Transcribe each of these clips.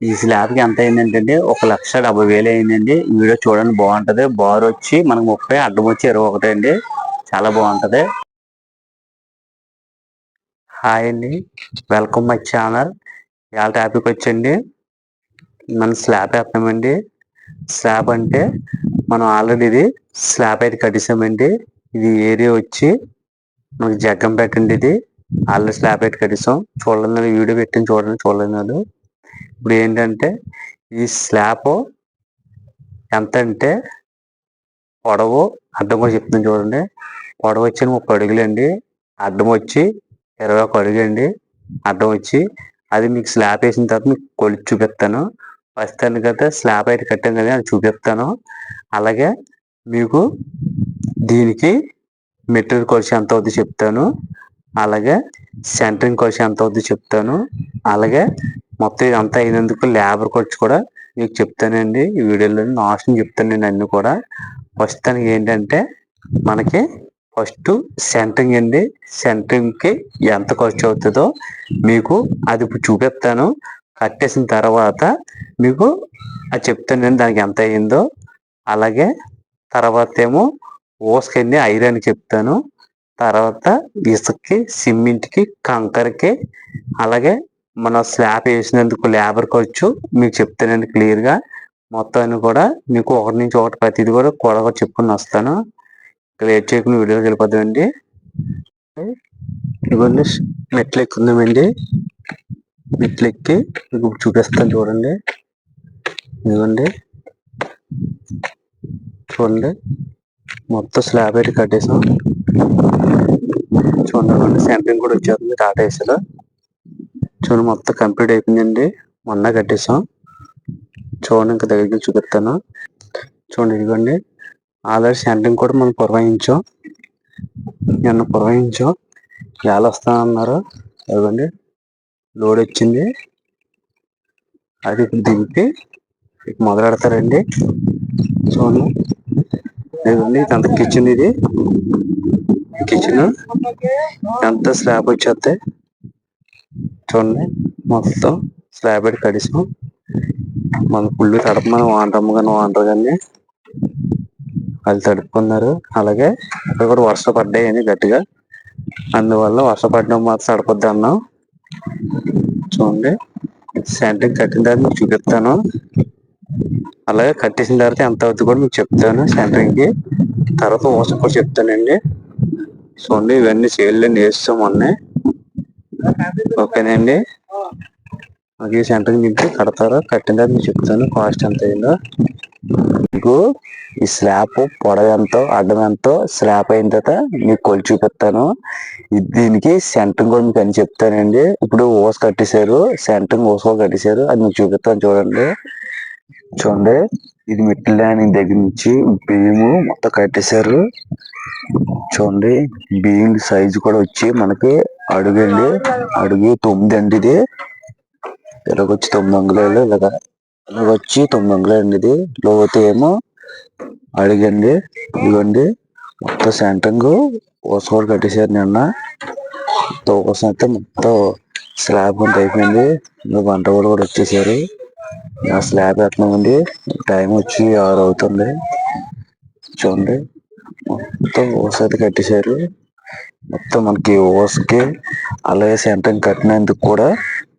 ఈ స్లాబ్ కి ఎంత అయిందంటే 1,70,000 అయిందండి. ఈ వీడియో చూడండి, బాగుంటది. బార్ వచ్చి మనకు 30, అడ్డం వచ్చి 21 అండి. చాలా బాగుంటది. హాయ్ అండి, వెల్కమ్ మై ఛానల్. ఇవాళ టాపిక్ వచ్చండి, మనం స్లాబ్ వేస్తామండి. స్లాబ్ అంటే మనం ఆల్రెడీ ఇది స్లాబ్ అయితే కట్టేసామండి. ఇది ఏరియా వచ్చి మనకి జగ్గంపేట అండి. ఇది ఆల్రెడీ స్లాబ్ అయితే కట్టేసాం. చూడలేదు, వీడియో పెట్టిన చూడలేదు. ఇప్పుడు ఏంటంటే ఈ స్లాబ్ ఎంత అంటే పొడవు అడ్డం కూడా చెప్తాను చూడండి. పొడవు వచ్చి 30 అడుగులు అండి. అడ్డం వచ్చి 21 అడుగు అండి. అడ్డం వచ్చి అది మీకు స్లాబ్ వేసిన తర్వాత మీకు కొలిచి చూపిస్తాను. ప్రస్తుతానికి అయితే స్లాబ్ అయితే కట్టాం కదా, అది చూపిస్తాను. అలాగే మీకు దీనికి మెటీరియల్ ఖర్చు ఎంత అవుతుందో చెప్తాను. అలాగే సెంటరింగ్ ఖర్చు ఎంత అవుతుందో చెప్తాను. అలాగే మొత్తం ఇదంతా అయినందుకు లేబర్ ఖర్చు కూడా మీకు చెప్తానండి. ఈ వీడియోలో లాస్ట్ చెప్తానండి అన్ని కూడా. ప్రస్తుతానికి ఏంటంటే మనకి ఫస్ట్ సెంటరింగ్ అండి. సెంటరింగ్కి ఎంత ఖర్చు అవుతుందో మీకు అది ఇప్పుడు చూపిస్తాను. కట్టేసిన తర్వాత మీకు అది చెప్తానండి దానికి ఎంత అయ్యిందో. అలాగే తర్వాత ఏమో ఓస్కండి ఐరన్ చెప్తాను. తర్వాత ఇసుకకి, సిమెంట్కి, కంకరకి, అలాగే మన స్లాబ్ వేసినందుకు లేబర్ ఖర్చు మీకు చెప్తానండి క్లియర్గా. మొత్తాన్ని కూడా మీకు ఒకటి నుంచి ఒకటి ప్రతిదీ కూడా చెప్పుకుని వస్తాను. లేట్ చేయకుండా వీడియోకి వెళ్ళిపోతామండి. ఇవన్నీ మెట్లు ఎక్కుందామండి. మెట్లు ఎక్కి మీకు చూపిస్తాను చూడండి. ఇదిగోండి చూడండి, మొత్తం స్లాబ్ అయితే కట్టేసాం. చూడండి, సెంటరింగ్ కూడా వచ్చేస్తుంది టాటా ఏసీలో. చూడండి, మొత్తం కంప్లీట్ అయిపోయిందండి. మొన్న కట్టేసాం. చూడండి, ఇంకా దగ్గరికి చూపిస్తాను. చూడండి, ఇదిగోండి ఆల్రెడీ సెంటరింగ్ కూడా మనం పురమాయించాం. నిన్న పురమాయించాం. ఇవాళ వస్తానన్నారు. ఇదిగోండి లోడ్ వచ్చింది. అది ఇప్పుడు దింపి మొదలు పెడతారండి. చూడండి, ఇదిగోండి ఇదంత కిచెన్. ఇది కిచెన్ ఎంత స్లాబ్ వచ్చేస్తే చూడండి, మొత్తం స్లాబ్ పెట్టి కడిసాం. మన పుల్లు తడపమని వాంటర్ కానీ వాళ్ళు తడుపుకున్నారు. అలాగే ఇక్కడ కూడా వర్షం పడ్డాయని గట్టిగా, అందువల్ల వర్షం పడడం మాత్రం తడపొద్దు అన్నాం. చూడండి, సెంటరింగ్ కట్టిన తర్వాత మీకు చూపిస్తాను. అలాగే కట్టేసిన తర్వాత ఎంత అవుతుంది కూడా మీకు చెప్తాను సెంటరింగ్కి. తర్వాత ఓసం కూడా చెప్తానండి. చూడండి, ఇవన్నీ సేల్ని వేస్తాం మొన్నే. ఓకేనండి, అది సెంటరింగ్ నింపి కడతారు. కట్టిన తర్వాత మీకు చెప్తాను కాస్ట్ ఎంత అయిందో. మీకు ఈ స్లాబ్ పొడవు ఎంతో, అడ్డం ఎంతో స్లాబ్ అయిన తర్వాత మీకు కొలి చూపిస్తాను. దీనికి సెంటరింగ్ కూడా మీకు అని చెప్తానండి. ఇప్పుడు ఓస్ కట్టేశారు, సెంటరింగ్ ఓస్ కూడా కట్టేశారు. అది మీకు చూపిస్తాను చూడండి. చూడండి, ఇది మిడిల్ ల్యాండింగ్ దగ్గర నుంచి బీము మొత్తం కట్టేశారు. చూడండి, బీమ్ సైజు కూడా వచ్చి మనకి అడుగండి, అడుగు 9 అండి. ఇది ఇలాగొచ్చి 9 అంగుళాలు, ఇలాగొచ్చి 9 అంగుళాలు అండి. ఇది లోతు ఏమో అడిగండి. ఇదిగోండి మొత్తం సెంటరింగ్ ఓస్ కూడా కట్టేశారు నిన్న. కోసం అయితే మొత్తం స్లాబ్ అంతా అయిపోయింది. వంట కూడా వచ్చేసారు. స్లాబ్ వేస్తున్నామండి. టైం వచ్చి 6 అవుతుంది. చూడండి, మొత్తం ఓస్ అయితే కట్టేశారు. మొత్తం మనకి ఓస్కి అలాగే సెంటరింగ్ కట్టినందుకు కూడా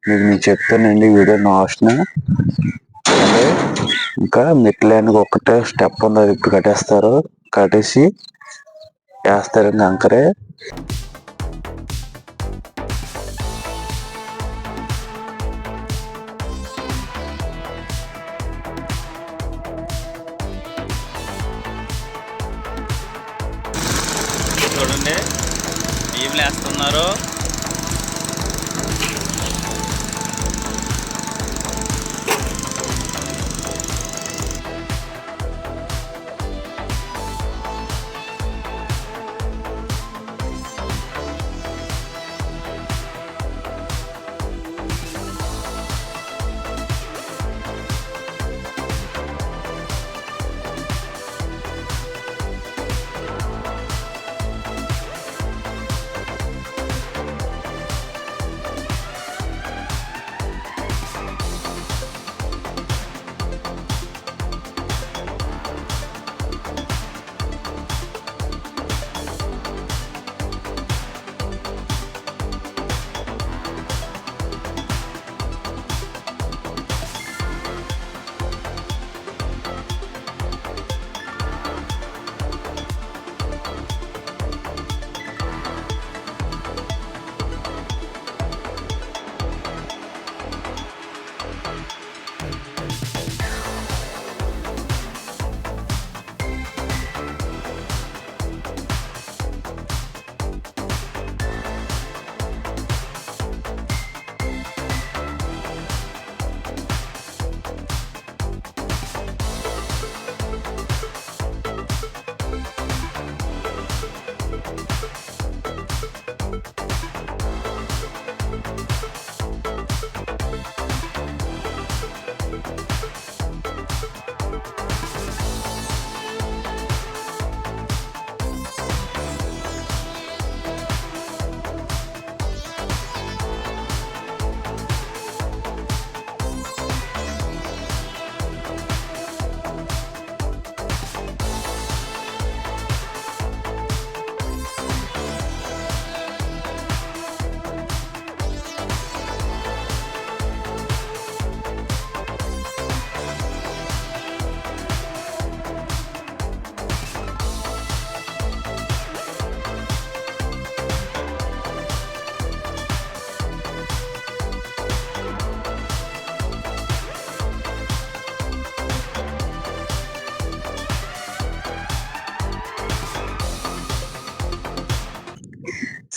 మీకు చెప్తానండి వీడియో లాస్ట్. అంటే ఇంకా మెట్లైన ఒక్కటే స్టెప్ ఉంది, అది ఇప్పుడు కట్టేస్తారు. కట్టేసి వేస్తారండి అంకరే. చూడండి, బీమ్లు వేస్తున్నారు.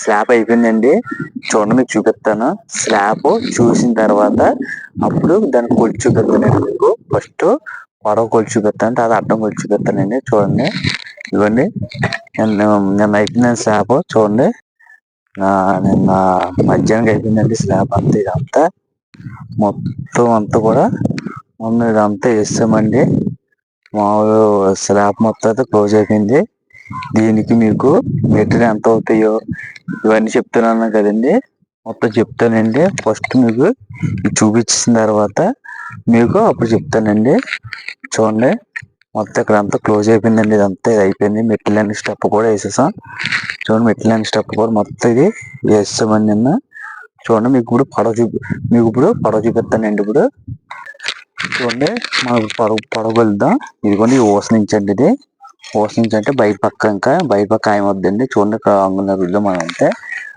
స్లాబ్ అయిపోయిందండి. చూడండి మీకు చూపిస్తాను. స్లాబ్ చూసిన తర్వాత అప్పుడు దాన్ని కొలిచి చూపిస్తానండి మీకు. ఫస్ట్ పొడవు కొలిచి చూపిస్తాను, తర్వాత అడ్డం కొలిచి చూపిస్తానండి. చూడండి ఇవ్వండి, నిన్న అయిపోయిందండి స్లాబ్. చూడండి నిన్న మధ్యాహ్నం అయిపోయిందండి స్లాబ్ అంతా. ఇదంతా మొత్తం అంతా కూడా ఇదంతా వేస్తామండి. మామూలు స్లాబ్ మొత్తం అయితే క్లోజ్ అయిపోయింది. దీనికి మీకు మెటీరియల్ ఎంత అవుతాయో ఇవన్నీ చెప్తున్నాను కదండి, మొత్తం చెప్తానండి. ఫస్ట్ మీకు చూపించిన తర్వాత మీకు అప్పుడు చెప్తానండి. చూడండి మొత్తం ఇక్కడ అంతా క్లోజ్ అయిపోయిందండి. ఇదంతా ఇది అయిపోయింది. మెటీరియల్ అన్ని స్టెప్ కూడా వేసేసాం. చూడండి మెటీరియల్ అన్ని స్టెప్ కూడా మొత్తం ఇది వేస్తామండి నిన్న. చూడండి మీకు ఇప్పుడు పొడవు చూపిస్తానండి. ఇప్పుడు చూడండి మనం పొడవు వెళ్దాం. ఇదిగోండి ఈ ఓస్ నుంచి అండి. ఇది ఓస్ నుంచి అంటే బయట పక్క, ఇంకా బయట పక్క ఆయమొద్దండి. చూడండి ఇక్కడ అంగున్నరులో మనం అంతే.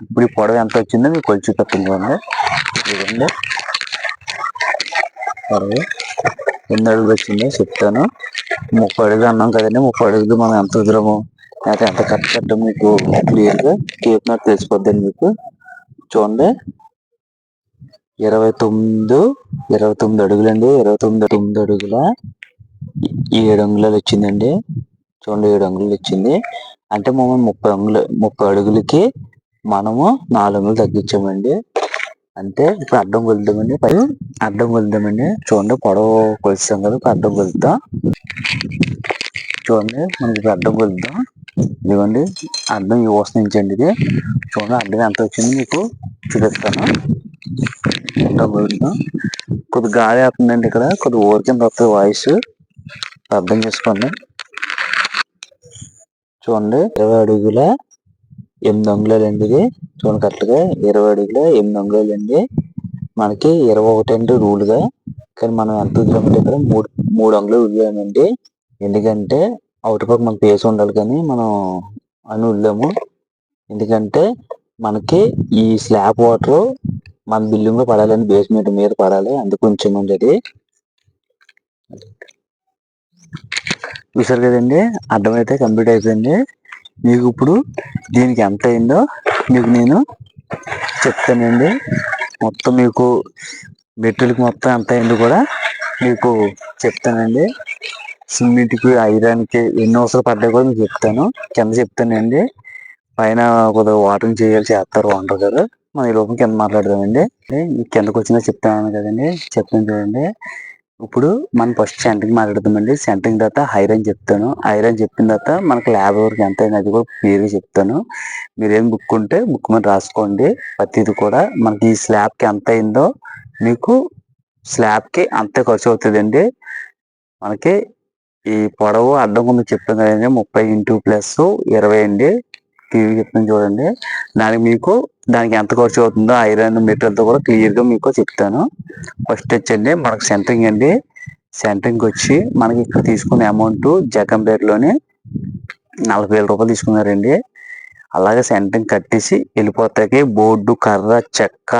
ఇప్పుడు ఈ పొడవు ఎంత వచ్చిందో మీకు కొలిచి చూపిస్తాను. చూడండి ఇదిగోండి పొడవు ఎన్ని అడుగులు వచ్చిందో చెప్తాను. 30 అడుగులు అన్నాం కదండి. 30 అడుగులు మనం ఎంత వదిలము, లేకపోతే ఎంత కట్ కట్టడం మీకు క్లియర్గా టేప్ నాకు తెలిసిపోద్దండి మీకు. చూడండి 29 అడుగులండి. 29 అడుగుల 7 అంగుళాలు వచ్చిందండి. చూడండి 7 అంగుళాలు వచ్చింది. అంటే మనం 30 అడుగులకి మనము 4 అంగుళాలు తగ్గించామండి. అంటే ఇప్పుడు అడ్డం కొలుద్దామండి. అడ్డం కొలుద్దామండి. చూడండి పొడవు కొలుస్తాం కదా, అడ్డం కొలుద్దాం. చూడండి మనకి ఇప్పుడు అడ్డం కొలుద్దాం. ఇదిగోండి అడ్డం ఈ ఓస్ నుంచి అండి. ఇది చూడండి అడ్డం ఎంత వచ్చింది మీకు చూపిస్తాను. అడ్డం కొలుద్దాం. కొద్ది గాలి అవుతుందండి ఇక్కడ, కొద్ది ఊరికింద వస్తుంది వాయిస్, అర్థం చేసుకోండి. చూడండి 20 అడుగుల 8 అంగుళాలు అండి. ఇది చూడండి కరెక్ట్గా 20 అడుగుల 8 అంగుళాలు అండి. మనకి 21 అండి రూల్గా. కానీ మనం ఎంత వదిలామంటే ఇక్కడ 3 అంగుళాలు వదిలామండి. ఎందుకంటే అవుట్ పక్క మనకు పేస్ ఉండాలి, కానీ మనం అని వదిలాము. ఎందుకంటే మనకి ఈ స్లాబ్ వాటర్ మన బిల్డింగ్ లో పడాలని, బేస్మెంట్ మీద పడాలి, అందుకు ఉంచామండి. అది చూసారు కదండి, అర్థమైతే కంప్లీట్ అయిపోయింది. మీకు ఇప్పుడు దీనికి ఎంత అయిందో మీకు నేను చెప్తానండి. మొత్తం మీకు మెటీరియల్కి మొత్తం ఎంత అయిందో కూడా మీకు చెప్తానండి. సిమెంట్కి, ఐరన్కి ఎన్ని అవసరం పడ్డాయి కూడా మీకు చెప్తాను. కింద చెప్తానండి. పైన కొద్దిగా వాటరింగ్ చేస్తారు అంటారు కదా, మనం ఈ లోపల కింద మాట్లాడదామండి. కిందకు వచ్చినా చెప్తాను కదండి, చెప్తాను చూడండి. ఇప్పుడు మనం ఫస్ట్ సెంటరింగ్ మాట్లాడదామండి. సెంటరింగ్ తర్వాత ఐరన్ చెప్తాను. ఐరన్ చెప్పిన తర్వాత మనకి ల్యాబ్ వరకు ఎంత అయింది అది కూడా క్లియర్గా చెప్తాను. మీరేం బుక్ ఉంటే బుక్ మీద రాసుకోండి. ప్రతిది కూడా మనకి ఈ స్లాబ్కి ఎంత అయిందో మీకు స్లాబ్కి అంతే ఖర్చు అవుతుందండి. మనకి ఈ పొడవు అడ్డం ముందు చెప్తాను కదండి, 30 × + 20 అండి. క్లియర్గా చెప్తాను చూడండి. దానికి ఎంత ఖర్చు అవుతుందో ఐరన్ మెటీరియల్తో కూడా క్లియర్గా మీకు చెప్తాను. ఫస్ట్ వచ్చండి మనకు సెంటరింగ్ అండి. సెంటరింగ్ వచ్చి మనకి ఇక్కడ తీసుకునే అమౌంట్ జగంపేటలోని 40,000 రూపాయలు తీసుకున్నారండి. అలాగే సెంటరింగ్ కట్టేసి వెళ్ళిపోతాకి బోర్డు, కర్ర, చెక్క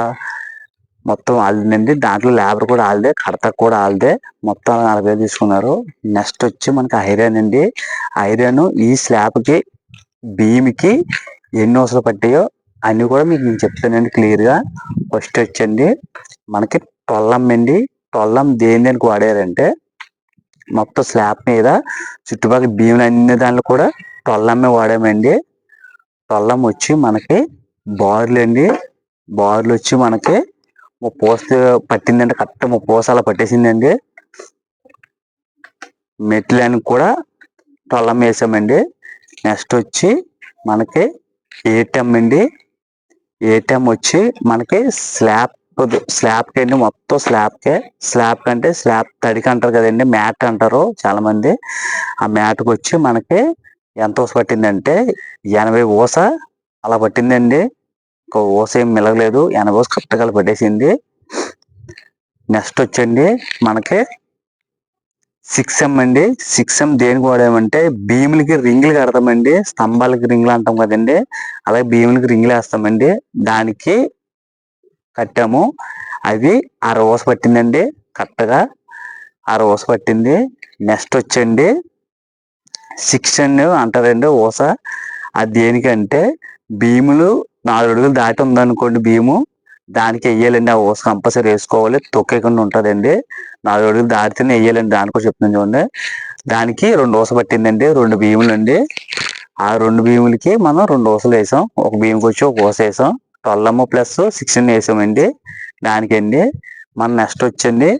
మొత్తం వాళ్ళదండి. దాంట్లో లేబర్ కూడా వాళ్ళదే, కడతకు కూడా వాళ్ళదే. మొత్తం 40,000 తీసుకున్నారు. నెక్స్ట్ వచ్చి మనకి ఐరన్ అండి. ఐరన్ ఈ స్లాబ్కి బీమ్కి ఎన్ని ఊసలు పట్టాయో అన్ని కూడా మీకు నేను చెప్తానండి క్లియర్గా. ఫస్ట్ వచ్చండి మనకి టొల్లం అండి. టొల్లం దేనికి వాడారంటే మొత్తం స్లాబ్ మీద చుట్టుపక్కల భీములు అన్ని దాంట్లో కూడా టొల్లమ్మే వాడామండి. టొల్లం వచ్చి మనకి బార్లు అండి. బార్లు వచ్చి మనకి 30 ఊసలు పట్టిందండి. కరెక్ట్ 30 ఊసలు అలా పట్టేసిందండి. మెట్లని కూడా టొల్లం వేసామండి. నెక్స్ట్ వచ్చి మనకి ఏటెం అండి. ఏటెం వచ్చి మనకి స్లాబ్కి అండి. మొత్తం స్లాబ్ కంటే స్లాబ్ తడికి అంటారు కదండి, మ్యాట్ అంటారు చాలా మంది. ఆ మ్యాట్కి వచ్చి మనకి ఎంత ఊస పట్టిందంటే 80 ఊస అలా పట్టిందండి. ఒక ఊస ఏం మిలగలేదు, 80 ఊస కరెక్ట్గా పట్టేసింది. నెక్స్ట్ వచ్చండి మనకి 6M అండి. 6M దేనికి వాడామంటే భీములకి రింగులు కడతామండి. స్తంభాలకి రింగులు అంటాం కదండి, అలాగే భీములకి రింగులు వేస్తామండి. దానికి కట్టాము. అది 60 ఊస పట్టిందండి. కరెక్ట్గా 60 ఊస పట్టింది. నెక్స్ట్ వచ్చండి 6N అంటారండి ఊస. అది దేనికంటే భీములు 4 అడుగులు దాటి ఉందనుకోండి భీము, దానికి వెయ్యాలండి. ఆ ఊస కంపల్సరీ వేసుకోవాలి, తొక్కేయకుండా ఉంటుందండి. 4 అడుగులు దాటితేనే వెయ్యాలండి. దానికి కూడా చెప్తున్నాను చూడండి. దానికి 2 ఊస పట్టిందండి. 2 భీములు అండి. ఆ 2 భీములకి మనం 2 ఊసలు వేసాం. ఒక భీముకి వచ్చి ఒక ఊస వేసాం. 12M ప్లస్ 6N వేసామండి దానికండి. మన నెక్స్ట్ వచ్చండి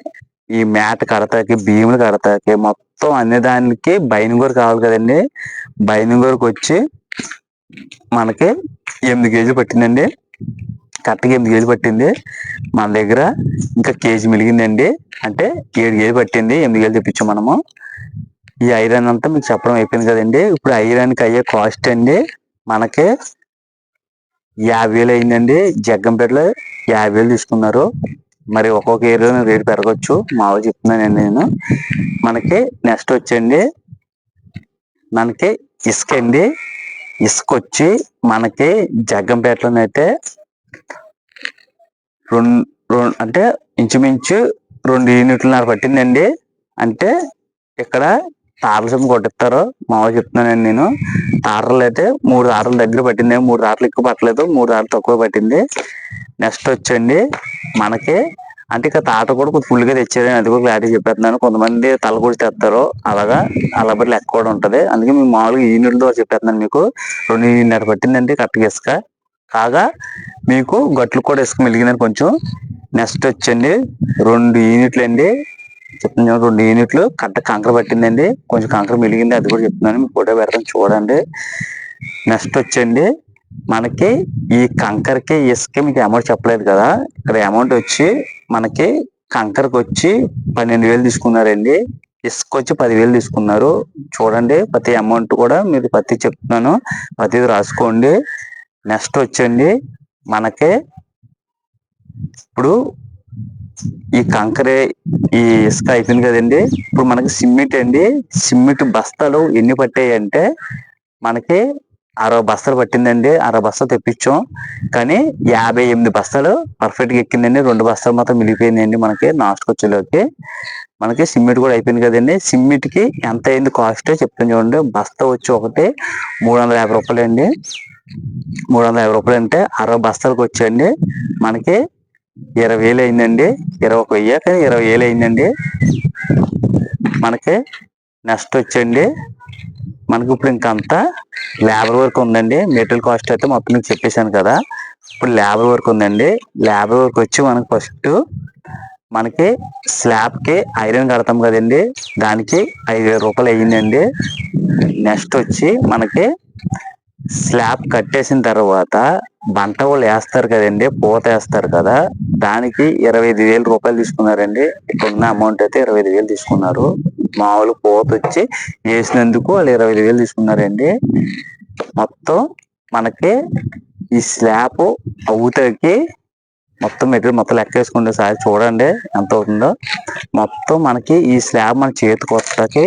ఈ మ్యాట్ కడతాకి, భీములు కడతాకి, మొత్తం అన్ని దానికి బైనింగ్ వర్క్ కావాలి కదండి. బైనింగ్ వర్క్ వచ్చి మనకి 8 కేజీలు పట్టిందండి. కరెక్ట్గా 8 కేజీలు పట్టింది. మన దగ్గర ఇంకా కేజీ మిలిగిందండి. అంటే 7 కేజీలు పట్టింది. 8 కేజీలు తెప్పించాం మనము. ఈ ఐరన్ అంతా మీకు చెప్పడం అయిపోయింది కదండి. ఇప్పుడు ఐరన్కి అయ్యే కాస్ట్ అండి మనకి 50,000 అయిందండి. జగ్గంపేటలో 50,000 తీసుకున్నారు. మరి ఒక్కొక్క ఏరియాలో రేటు పెరగచ్చు, మామూలు చెప్తున్నానండి నేను. మనకి నెక్స్ట్ వచ్చండి మనకి ఇసుక అండి. ఇసుక వచ్చి మనకి జగ్గంపేటలోనైతే అంటే ఇంచుమించు 2 యూనిట్లన్నర పట్టిందండి. అంటే ఇక్కడ తారల సొమ్ము కొట్టిస్తారు, మామూలు చెప్తున్నానండి నేను. తారలు అయితే 3 తారల దగ్గర పట్టింది. 3 తారలు ఎక్కువ పట్టలేదు, 3 తారలు తక్కువ పట్టింది. నెక్స్ట్ వచ్చండి మనకి అంటే ఇక్కడ తాట కూడా కొంచెం ఫుల్గా తెచ్చారు, అది కూడా క్లారిటీ చెప్పేస్తున్నాను. కొంతమంది తల కూడా తెస్తారు, అలా బట్టి లెక్క కూడా ఉంటుంది. అందుకే మేము మామూలుగా యూనిట్లతో చెప్పేస్తున్నాను మీకు. 2 యూనిట్లన్నర పట్టిందండి కరెక్ట్గా ఇసుక. కాగా మీకు గట్లు కూడా ఇసుక మిలిగిందని కొంచెం. నెక్స్ట్ వచ్చండి 2 యూనిట్లు అండి. చెప్తున్నాను 2 యూనిట్లు కరెక్ట్ కంకర పట్టిందండి. కొంచెం కంకర మిలిగింది, అది కూడా చెప్తున్నాను. మీకు ఫోటో పెడతాను చూడండి. నెక్స్ట్ వచ్చండి మనకి ఈ కంకరకి ఇసుక మీకు అమౌంట్ చెప్పలేదు కదా. ఇక్కడ అమౌంట్ వచ్చి మనకి కంకరకి వచ్చి 12,000 తీసుకున్నారండి. ఇసుక వచ్చి 10,000 తీసుకున్నారు. చూడండి ప్రతి అమౌంట్ కూడా మీరు ప్రతి చెప్తున్నాను, ప్రతిది రాసుకోండి. నెక్స్ట్ వచ్చండి మనకి ఇప్పుడు ఈ కంకరే ఈ ఇసుక అయిపోయింది కదండి. ఇప్పుడు మనకి సిమెంట్ అండి. సిమెంట్ బస్తాలు ఎన్ని పట్టాయి అంటే మనకి 60 బస్తాలు పట్టిందండి. 60 బస్తాలు తెప్పించాం, కానీ 58 బస్తాలు పర్ఫెక్ట్గా ఎక్కిందండి. 2 బస్తాలు మాత్రం మిగిలిపోయిందండి మనకి లాస్ట్కి వచ్చేలోకి. మనకి సిమెంట్ కూడా అయిపోయింది కదండి. సిమెంట్కి ఎంత అయింది కాస్ట్ చెప్తాను చూడండి. బస్తా వచ్చి ఒకటి 350 రూపాయలు అండి. 350 రూపాయలు అంటే 60 బస్తాలకు వచ్చండి మనకి 20,000 అయిందండి. 21,000 కానీ 20,000 అయిందండి మనకి. నెక్స్ట్ వచ్చండి మనకి ఇప్పుడు ఇంకంతా లేబర్ వర్క్ ఉందండి. మెటీరియల్ కాస్ట్ అయితే మొత్తం మీకు చెప్పేశాను కదా. ఇప్పుడు లేబర్ వర్క్ ఉందండి. లేబర్ వర్క్ వచ్చి మనకి ఫస్ట్ మనకి స్లాబ్కి ఐరన్ కడతాం కదండి, దానికి 5,000 రూపాయలు అయ్యిందండి. నెక్స్ట్ వచ్చి మనకి స్లాబ్ కట్టేసిన తర్వాత బంట వాళ్ళు వేస్తారు కదండి, పూత వేస్తారు కదా, దానికి 25,000 రూపాయలు తీసుకున్నారండి. ఇక్కడ ఉన్న అమౌంట్ అయితే 25,000 తీసుకున్నారు. మామూలు పూత వచ్చి వేసినందుకు వాళ్ళు 25,000 తీసుకున్నారండి. మొత్తం మనకి ఈ స్లాబ్ అవుతాకి మొత్తం మెటీరియల్ మొత్తం లెక్క వేసుకుంటే సార్ చూడండి ఎంత అవుతుందో. మొత్తం మనకి ఈ స్లాబ్ మన చేతికి వస్తాకి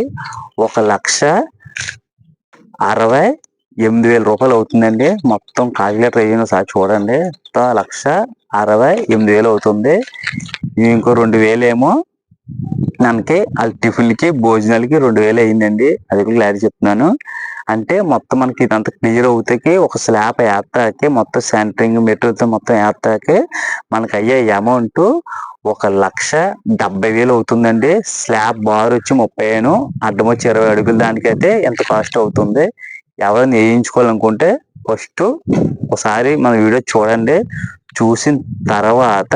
1,60,65,000 8,000 రూపాయలు అవుతుందండి. మొత్తం కాలిక్యులేటర్ అయ్యింది ఒకసారి చూడండి. 1,68,000 అవుతుంది. ఇంకో 2,000 ఏమో మనకి వాళ్ళ టిఫిన్లకి భోజనాలకి 2,000 అయిందండి. అది కూడా క్లారిటీ చెప్తున్నాను. అంటే మొత్తం మనకి ఇదంతా క్లియర్ అవుతాకి ఒక స్లాబ్ వేస్తాకి మొత్తం సెంటరింగ్ మెటీరియల్తో మొత్తం వేస్తాకి మనకి అయ్యే అమౌంట్ 1,70,000 అవుతుందండి. స్లాబ్ బార్ వచ్చి 30 అడ్డం వచ్చి 20 అడుగులు దానికైతే ఎంత కాస్ట్ అవుతుంది. ఎవరైనా వేయించుకోవాలనుకుంటే ఫస్ట్ ఒకసారి మన వీడియో చూడండి. చూసిన తర్వాత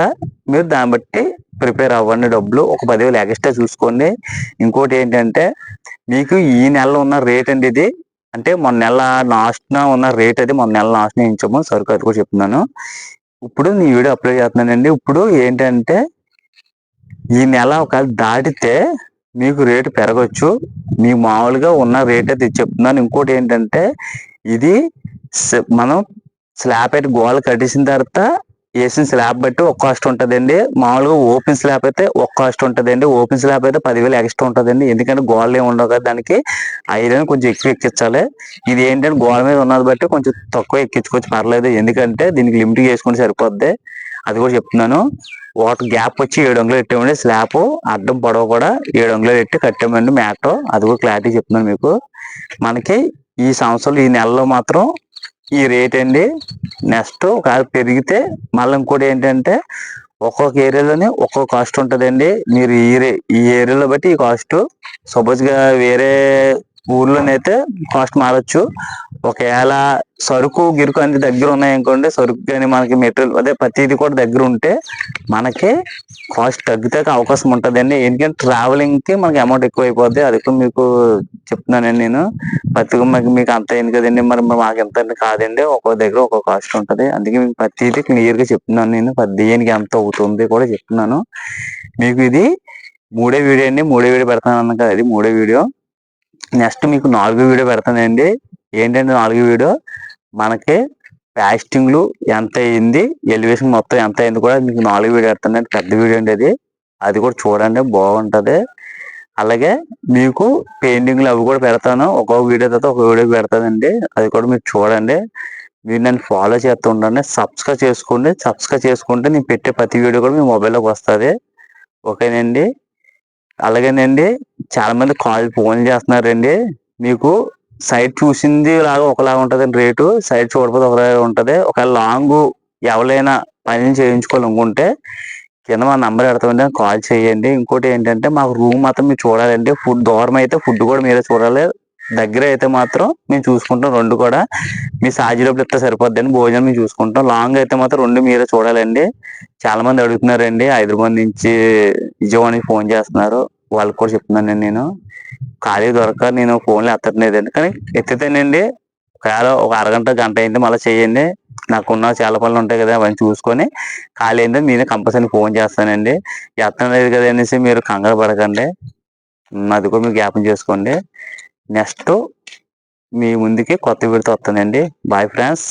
మీరు దాన్ని బట్టి ప్రిపేర్ అవ్వండి. డబ్బులు ఒక 10,000 ఎక్స్ట్రా చూసుకోండి. ఇంకోటి ఏంటంటే మీకు ఈ నెలలో ఉన్న రేట్ అండి ఇది. అంటే మొన్న నెల లాస్ట్న ఉన్న రేట్ అది మొన్న నెల లాస్ట్న ఇచ్చాము సరుకు అది కూడా చెప్తున్నాను. ఇప్పుడు ఈ వీడియో అప్లోడ్ చేస్తున్నానండి. ఇప్పుడు ఏంటంటే ఈ నెల ఒకవేళ దాటితే మీకు రేటు పెరగచ్చు. మీకు మామూలుగా ఉన్న రేట్ అయితే చెప్తున్నాను. ఇంకోటి ఏంటంటే ఇది మనం స్లాబ్ అయితే గోడలు కట్టేసిన తర్వాత వేసిన స్లాబ్ బట్టి ఒక కాస్ట్ ఉంటుందండి. మామూలుగా ఓపెన్ స్లాబ్ అయితే ఒక కాస్ట్ ఉంటుందండి. ఓపెన్ స్లాబ్ అయితే 10,000 ఎక్స్ట్రా ఉంటుందండి. ఎందుకంటే గోడలు ఏమి ఉండవు కదా, దానికి ఐరన్ కొంచెం ఎక్కువ ఎక్కించాలి. ఇది ఏంటంటే గోడ మీద ఉన్నది బట్టి కొంచెం తక్కువ ఎక్కించుకోవచ్చు, పర్లేదు. ఎందుకంటే దీనికి లిమిట్ చేసుకుంటే సరిపోద్ది. అది కూడా చెప్తున్నాను. వాటర్ గ్యాప్ వచ్చి 7 అంగుళాలు పెట్టామండి. స్లాబ్ అడ్డం పొడవు కూడా 7 అంగుళాలు పెట్టి కట్టామండి మ్యాట్. అది కూడా క్లారిటీ చెప్తున్నాను మీకు. మనకి ఈ సంవత్సరం ఈ నెలలో మాత్రం ఈ రేట్ అండి. నెక్స్ట్ ఒకవేళ పెరిగితే మళ్ళీ ఇంకోటి ఏంటంటే ఒక్కొక్క ఏరియాలోనే ఒక్కొక్క కాస్ట్ ఉంటుందండి. మీరు ఈ ఏరియాలో బట్టి ఈ కాస్ట్. సపోజ్గా వేరే ఊర్లోనైతే కాస్ట్ మారచ్చు. ఒకవేళ సరుకు గిరుకు అన్ని దగ్గర ఉన్నాయనుకోండి, సరుకు కానీ మనకి మెటీరియల్ అదే ప్రతిది కూడా దగ్గర ఉంటే మనకి కాస్ట్ తగ్గితే అవకాశం ఉంటుందండి. ఎందుకంటే ట్రావెలింగ్కి మనకి అమౌంట్ ఎక్కువ అయిపోద్ది. అది కూడా మీకు చెప్తున్నానండి నేను. ప్రతిగా మీకు అంత అయింది కదండి, మరి మాకు ఎంత కాదండి. ఒక్కో దగ్గర ఒక్కో కాస్ట్ ఉంటుంది. అందుకే మీకు ప్రతిదీ క్లియర్గా చెప్తున్నాను. నేను దేనికి ఎంత అవుతుంది కూడా చెప్తున్నాను మీకు. ఇది 3వ వీడియో అండి. 3వ వీడియో పెడతాను అన్నాను కదా, అది 3వ వీడియో. నెక్స్ట్ మీకు 4వ వీడియో పెడతానండి. ఏంటంటే 4వ వీడియో మనకి ప్లాస్టింగ్లు ఎంత అయింది, ఎలివేషన్ మొత్తం ఎంత అయింది కూడా మీకు 4వ వీడియో పెడతానండి. పెద్ద వీడియో అండి అది. అది కూడా చూడండి, బాగుంటుంది. అలాగే మీకు పెయింటింగ్లు అవి కూడా పెడతాను. ఒక్కొక్క వీడియో తర్వాత ఒక వీడియో పెడతానండి. అది కూడా మీరు చూడండి. మీరు నన్ను ఫాలో చేస్తూ ఉండండి. సబ్స్క్రైబ్ చేసుకోండి. సబ్స్క్రైబ్ చేసుకుంటే నేను పెట్టే ప్రతి వీడియో కూడా మీ మొబైల్లోకి వస్తుంది. ఓకేనండి. అలాగేనండి, చాలా మంది ఫోన్ చేస్తున్నారండి. మీకు సైట్ చూసింది లాగా ఒకలాగా ఉంటుందండి రేటు, సైట్ చూడకపోతే ఒకలాగా ఉంటుంది. ఒకవేళ లాంగ్ ఎవరైనా పని చేయించుకోవాలనుకుంటే కింద మా నంబర్ పెడతామండి, కాల్ చేయండి. ఇంకోటి ఏంటంటే మాకు రూమ్ మాత్రం మీరు చూడాలండి. ఫుడ్ దూరం అయితే ఫుడ్ కూడా మీరే చూడాలి. దగ్గర అయితే మాత్రం మేము చూసుకుంటాం. రెండు కూడా మీ సాజీలోపు ఇస్తే సరిపోద్దండి. భోజనం మేము చూసుకుంటాం. లాంగ్ అయితే మాత్రం రెండు మీరే చూడాలండి. చాలా మంది అడుగుతున్నారండి, హైదరాబాద్ నుంచి విజయవాడకి ఫోన్ చేస్తున్నారు. వాళ్ళకి కూడా చెప్తున్నానండి నేను. ఖాళీ దొరక నేను ఫోన్లో ఎత్తట్లేదండి, కానీ ఎత్తితేనండి ఒకవేళ ఒక అరగంట గంట అయింది మళ్ళీ చేయండి. నాకున్న చాలా పనులు ఉంటాయి కదా, అవన్నీ చూసుకొని ఖాళీ అయింది నేను కంపల్సరీ ఫోన్ చేస్తానండి. ఎత్తలేదు కదా అనేసి మీరు కంగారు పడకండి. అది కూడా మీరు జ్ఞాపకం చేసుకోండి. నెక్స్ట్ మీ ముందుకి కొత్త వీడియోతో వస్తానండి. Bye friends.